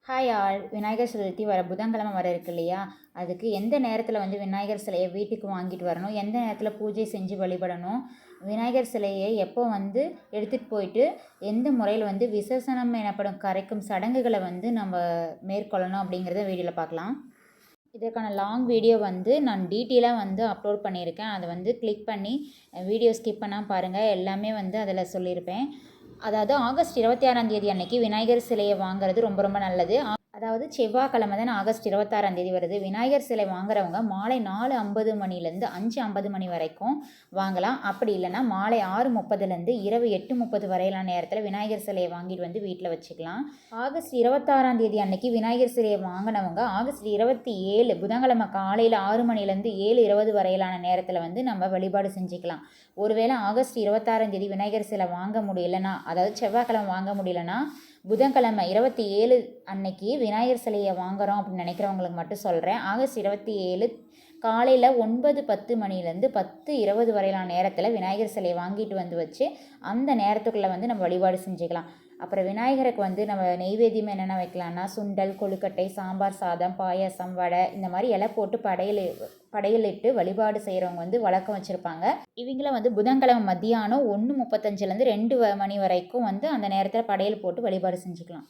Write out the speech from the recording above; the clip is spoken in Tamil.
Hi all. விநாயகர் சதுர்த்தி வர புதன்கிழமை வர இருக்கு இல்லையா? அதுக்கு எந்த நேரத்தில் வந்து விநாயகர் சிலையை வீட்டுக்கு வாங்கிட்டு வரணும், எந்த நேரத்தில் பூஜை செஞ்சு வழிபடணும், விநாயகர் சிலையை எப்போ வந்து எடுத்துகிட்டு போயிட்டு எந்த முறையில் வந்து விசர்சனம் எனப்படும் கரைக்கும் சடங்குகளை வந்து நம்ம மேற்கொள்ளணும் அப்படிங்கிறத வீடியோவில் பார்க்கலாம். இதற்கான லாங் வீடியோ வந்து நான் டீட்டெயிலாக வந்து அப்லோட் பண்ணியிருக்கேன். அதை வந்து கிளிக் பண்ணி வீடியோ ஸ்கிப் பண்ணாமல் பாருங்கள். எல்லாமே வந்து அதில் சொல்லியிருப்பேன். அதாவது ஆகஸ்ட் 26ஆம் தேதி அன்னைக்கு விநாயகர் சிலையை வாங்குறது ரொம்ப ரொம்ப நல்லது. அதாவது செவ்வாய்க்கிழமை தான் ஆகஸ்ட் 26ஆம் தேதி வருது. விநாயகர் சிலை வாங்குறவங்க மாலை 4:50 மணிலேருந்து 5:50 மணி வரைக்கும் வாங்கலாம். அப்படி இல்லைன்னா மாலை 6:30லேருந்து இரவு 8:30 வரையிலான நேரத்தில் விநாயகர் சிலையை வாங்கிட்டு வந்து வீட்டில் வச்சுக்கலாம். ஆகஸ்ட் 26ஆம் தேதி அன்னைக்கு விநாயகர் சிலையை வாங்கினவங்க ஆகஸ்ட் 27 புதன்கிழமை காலையில் 6 மணிலேருந்து 7:20 வரையிலான நேரத்தில் வந்து நம்ம வழிபாடு செஞ்சுக்கலாம். ஒருவேளை ஆகஸ்ட் 26ஆம் தேதி விநாயகர் சிலை வாங்க முடியலன்னா, அதாவது செவ்வாய்க்கிழமை வாங்க முடியலன்னா, புதன்கிழமை 27 அன்னைக்கு விநாயகர் சிலையை வாங்குகிறோம் அப்படின்னு நினைக்கிறவங்களுக்கு மட்டும் சொல்கிறேன். ஆகஸ்ட் 27 காலையில் 9:10 மணிலேருந்து 10:20 வரையிலான நேரத்தில் விநாயகர் சிலையை வாங்கிட்டு வந்து வச்சு அந்த நேரத்துக்குள்ளே வந்து நம்ம வழிபாடு செஞ்சுக்கலாம். அப்புறம் விநாயகருக்கு வந்து நம்ம நெய்வேத்தியம் என்னென்ன வைக்கலாம்னா, சுண்டல், கொழுக்கட்டை, சாம்பார் சாதம், பாயாசம், வடை இந்த மாதிரி இலை போட்டு படையலிட்டு வழிபாடு செய்கிறவங்க வந்து வழக்கம் வச்சுருப்பாங்க. இவங்கள வந்து புதன்கிழமை மத்தியானம் 1:35லேருந்து 2 மணி வரைக்கும் வந்து அந்த நேரத்தில் படையல் போட்டு வழிபாடு செஞ்சுக்கலாம்.